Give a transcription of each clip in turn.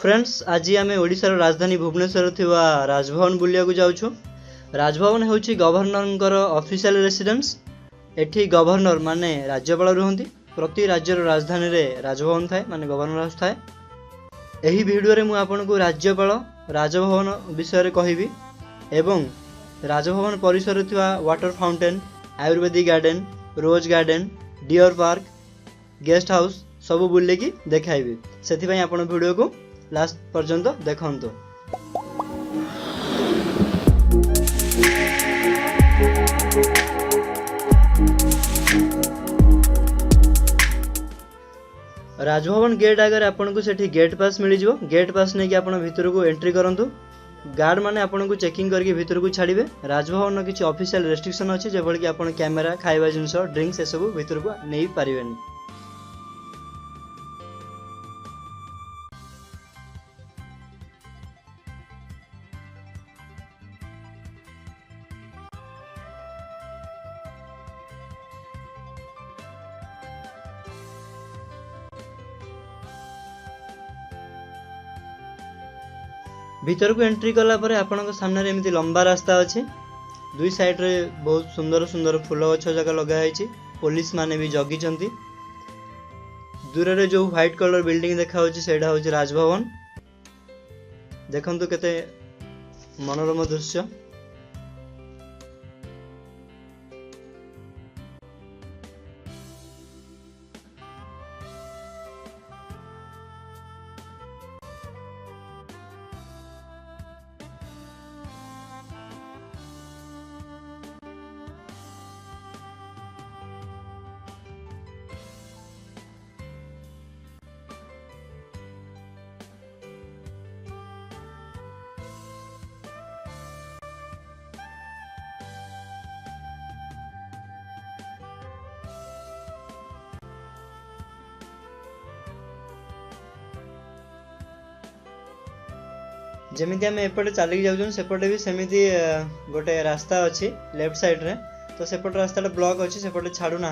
Friends आज आम ओडिशार राजधानी भुवनेश्वर थिवा राजभवन बुलिया जाऊँ। राजभवन होची गवर्नर ऑफिशियल रेसिडेंस। एठी गवर्नर माने राज्यपाल रुहंती। प्रति राज्यर राजधानी रे राजभवन थाए माने गवर्नर हाउस थाए। एही वीडियो रे मु आपनको राज्यपाल राजभवन विषय कहबी एवं राजभवन परिसर थिवा water fountain, ayurvedic garden, rose garden, deer park, guest house सब बुलेकी देखाइबी। सेथिपई आपण वीडियो को लास्ट पर्यंत देखंतु। राजभवन गेट आगे आपन को सेठी गेट पास मिल जिवो। गेट पास नहीं कि आपण भीतर को एंट्री करंतु। गार्ड माने आपन को चेकिंग करके भीतर को छाड़िबे। राजभवन न किछि ऑफिशियल रेस्ट्रिक्शन अछि जेबल कि आपण कैमरा, खाइबा जिंस, ड्रिंक्स ए सब भीतर को नै पारिबेनी। भीतर को एंट्री कला परे आपन सामने रे एमती लंबा रास्ता अछि। दुई साइड रे बहुत सुंदर सुंदर फूल गछ जगह लगा है। पुलिस माने भी जगी चंती। दूर रे जो व्हाइट कलर बिल्डिंग देखा होछि सेडा होछि राजभवन। देखंतु केते मनोरम दृश्य। जमीती आम एपटे चलिक जाऊँ सेपटे भी सेमती गोटे रास्ता अच्छी लेफ्ट साइड रे। तो सेपट रास्ता ब्लॉक अच्छी सेपटे छाड़ू ना।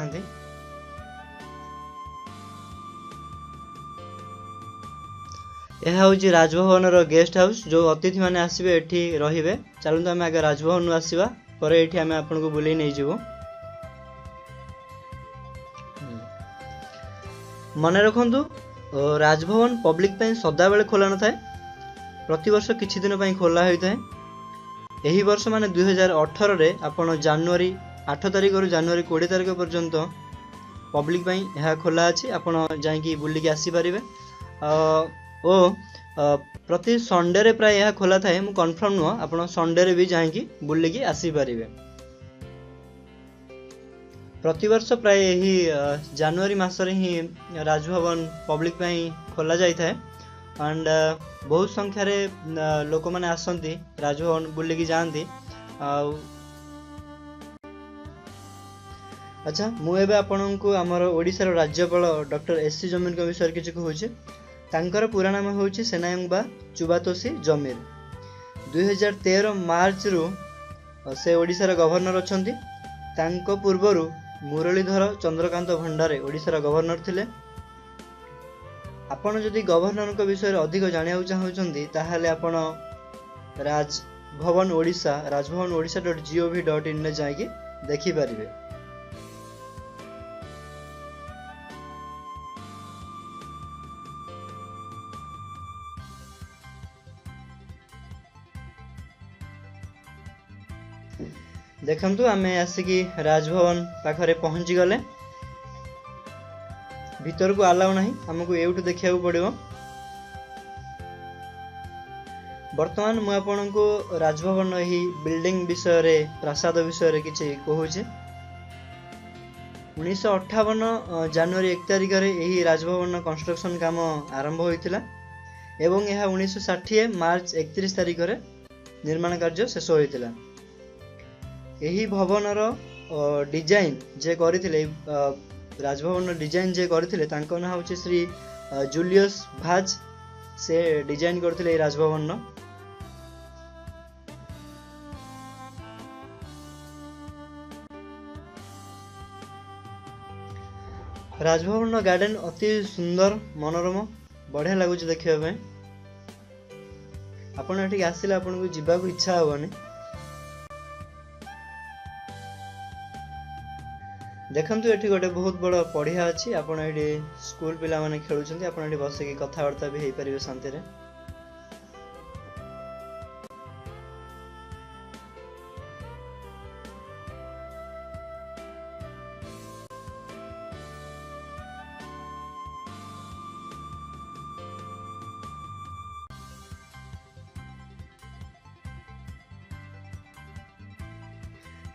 यह हूँ राजभवन गेस्ट हाउस जो अतिथि माने आसबे एठी रहिबे। चलते आम आगे राजभवन आसवा पर एठी आम आपन को बुले नहीं जीवो। मन रखंतु राजभवन पब्लिक पे सदा बेले खोला न थाए। प्रति वर्ष किछि दिन पई खोला होता है। यही वर्ष माने 2018 रे आपण जनवरी 8 तारिख रु जनवरी 20 तारिख पर्यंत पब्लिक पई यह खोला अछि। आपण जाई बुलिक आसी परिबे। ओ प्रति संडे रे प्राय यह खोला थाए। मु कंफर्म नुह आपण संडे रे भी जाई बुलिक आसी परिबे। प्रति वर्ष प्राय यही जनवरी मास रे ही राजभवन पब्लिक पई खोला जाई थाए। एंड बहुत संख्यार लोक मैंने आसती राजभवन बुलिकी जाती। अच्छा मुझे आपण को आमर ओडिशार राज्यपाल डॉक्टर एस.सी. जमीर के विषय किसी कहूँ। तांकर पूरा नाम हूँ सेनायंगबा चुबातोसी जमीर। 2013 मार्च रु से ओडिशार गवर्नर अछंती। तांको पूर्वरु मुरलीधर चंद्रकांत भंडारे ओडिशार गवर्नर थिले। आपण जदि गवर्नर को विषय अधिक जानिया चाहूँगी ताहले आपण राजभवन ओडिशा.gov.in रे जाइए देखि पारिबे। देखंतु आमे आसिकी राजभवन पाखरे पहुंची गले। भीतर को अलाउ नहीं हमको एवटू देखा पड़ो। वर्तमान मुझे आपन को राजभवन यही बिल्डिंग विषय रे प्रासाद विषय किसी कहूँ। 1958 जनवरी 1 तारिख रे यही राजभवन कंस्ट्रक्शन काम आरंभ होइतिला एवं यह 1960 मार्च 31 तारिख रे निर्माण कार्य शेष होइतिला। यही भवनर डिजाइन जे करथिले राजभवन डिजाइन जे करथिले तांको ना होछि श्री जूलियस भाज। से डिजाइन करथिले राजभवन। राजभवन गार्डन अति सुंदर मनोरम बढ़िया लगुच देखिया। आपण एଠିक आसिले आपनको जिबाकू इच्छा हबनी। देखंतु एठी गोटे बहुत बड़ पड़िया अछि, आपण एठी स्कूल पिला माने खेलुछन्ती, आपण एठी बसिकी कथावार्ता भी हेई परिबे शांति रे।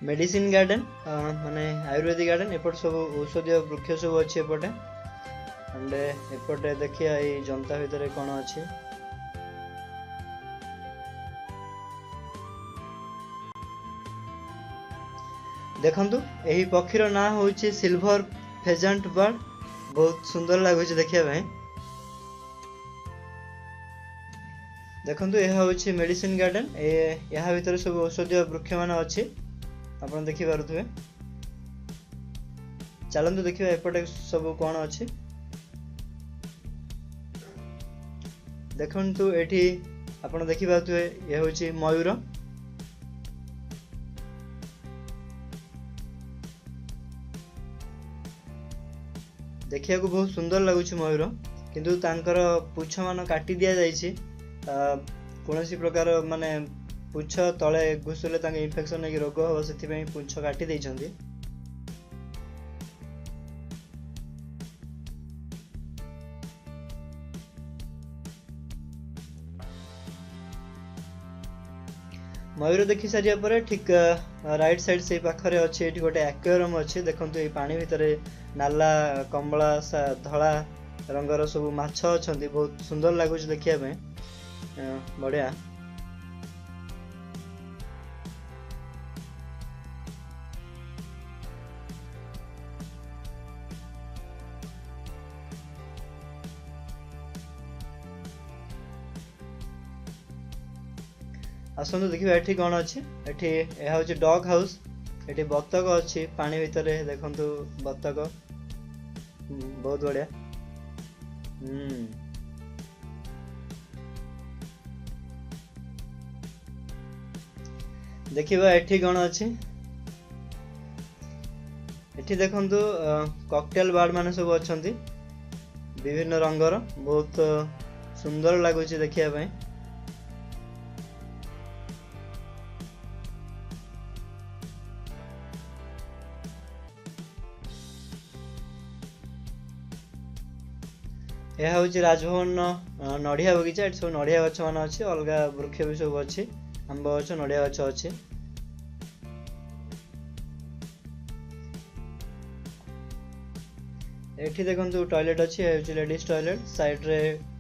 मेडिसिन गार्डन माने आयुर्वेदिक गार्डन, एपट सब औषधीय वृक्ष सब अच्छी एपटे। एंड एपटे देखिए ये जनता भितर कौन अच्छी। देखंतु यही पक्षीर ना होची सिल्वर फेजेंट बर्ड, बहुत सुंदर लगुच देखिया भाई। देखंतु यह होची मेडिसिन गार्डन, यहाँ भितर सब औषधीय वृक्ष मान अच्छी, आपण देखि पारुथबे। चलंतु देखिबा एपटे सब कोन अछि। देखंतु एठी आपण देखि पारुथबे ये होची मयूर। देखिया को बहुत सुंदर लागुची मयूर, किंतु तांकर पुछ मान काटी दिया जायछि। कोनोसी प्रकार माने पुछ तले घुसले तांके इन्फेक्शन नै रोग हो, सेति पई पुछ काटी दैछन्ती। मयूर देखि सारिया परे ठीक राइट साइड से पाखरे अछि एठी गोटे एक्वेरियम अछि। देखंतु ए पानी भितरे नाला कमला धला रंगर सब माछ अछंती, बहुत सुंदर लागुच देखिया पे, बढ़िया। आसନ୍ତୁ देखिबा एठी कोन अछि। एठी एहा होची डॉग हाउस, एठी बत्तक अछि पानी भितरे। देखंतु बत्तक बहुत बढ़िया। देखिबा एठी कोन अछि। एठी देखंतु कॉकटेल बार्ड माने सब अछंती, विभिन्न रंगर, बहुत सुंदर लागुची देखिया पई। यह हूँ राजभवन नड़िया बगीचा। ये सब नड़िया गछ मान अच्छी, अलग वृक्ष भी सब अच्छी, आंब गछ नड़िया गछ अच्छी। एठी देखंतु टॉयलेट अच्छी, ये लेडीज टॉयलेट। साइड रे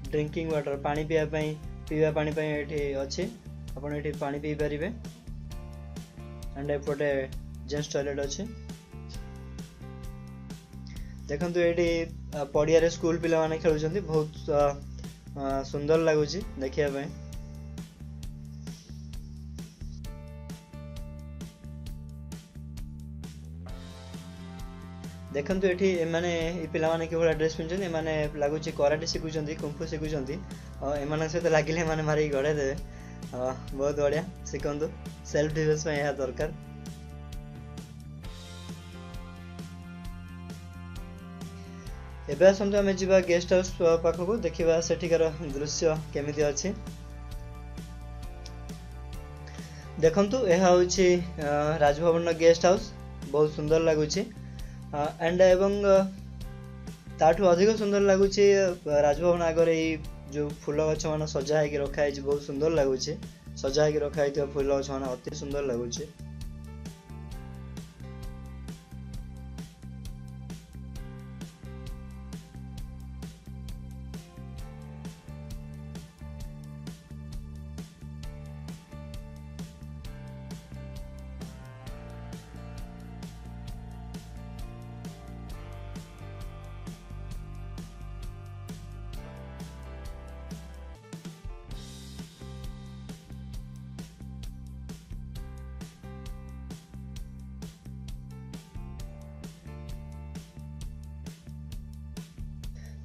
ड्रिंकिंग वाटर, पानी पीवा पानी पई एठी अच्छी, आपण एठी पानी पी परिबे। एंड एपटे जेंट्स टॉयलेट अच्छी। देखंतु एठी पड़िया रे स्कूल पिला माने खेलुछंती, बहुत सुंदर लागुची देखिया पई। देखंतु एठी माने ए पिला माने केवल ड्रेस पिनछंती, माने लागुची कराटे शिखुछंती, कुंफु शिखुछंती। एमान सहित लागिले माने मारी गड़े देबे। बहुत बढ़िया, शिखंतु। सेल्फ डिफेंस में यह दरकार। एबे आसंतु आमे जिबा गेस्ट हाउस पाखको, देखिबा सेठिकार दृश्य केमिति अछि। देखंतु एहा होछि राजभवन गेस्ट हाउस, बहुत सुंदर लागुछि। एंड एवं ताठू अधिक सुंदर लागुछि राजभवन आगरे जो फूल गछ मान सजा है रखा है, बहुत सुंदर लगुच। सजा है रखा है फूल गछ मान अति सुंदर लगुच।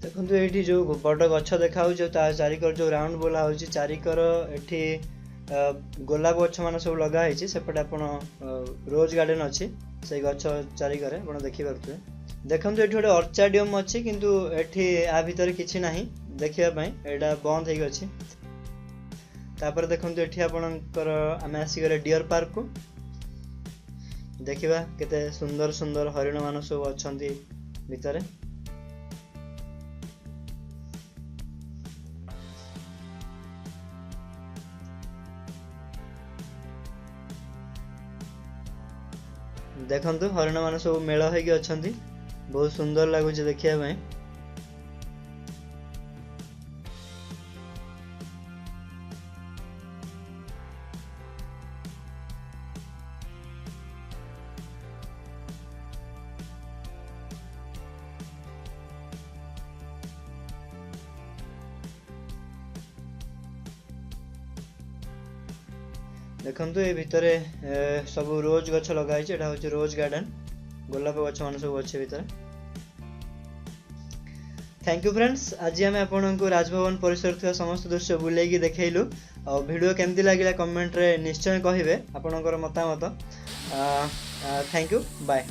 देखो ये जो बड़ गछ देखा चारिकर जो राउंड बोला हो चारिकर एठी गोलाप गछ मान सब लगाई सेपटे आप रोज गार्डन अच्छी से गछ चारिकर आप देखिपे। देखो ये गोटे अर्चाडियम अच्छी किंतु एठी आ भितर किछि नाही देखिया एटा बंद हो गछि। तापर देखो ये आपणकर आम आसीगले डियर पार्क को देखिबा केते सुंदर सुंदर हरिण मान सब अछंती भितरे। देखंतु हरिण मान सब मेल होगी अछंती बहुत सुंदर लगुच देखिया ପାଇଁ। देखंतु ए भितरे सब रोज गछ लगाई एटा होची रोज गार्डन गोलाप गछ मान सब अच्छे भितर। थैंक यू फ्रेंड्स आज आम आपन को राजभवन परिसर थी समस्त दृश्य बुलेगी देखैलु और वीडियो केमती लागिला कमेंट रे निश्चय कहिबे आपनकर मतामत। Thank you bye.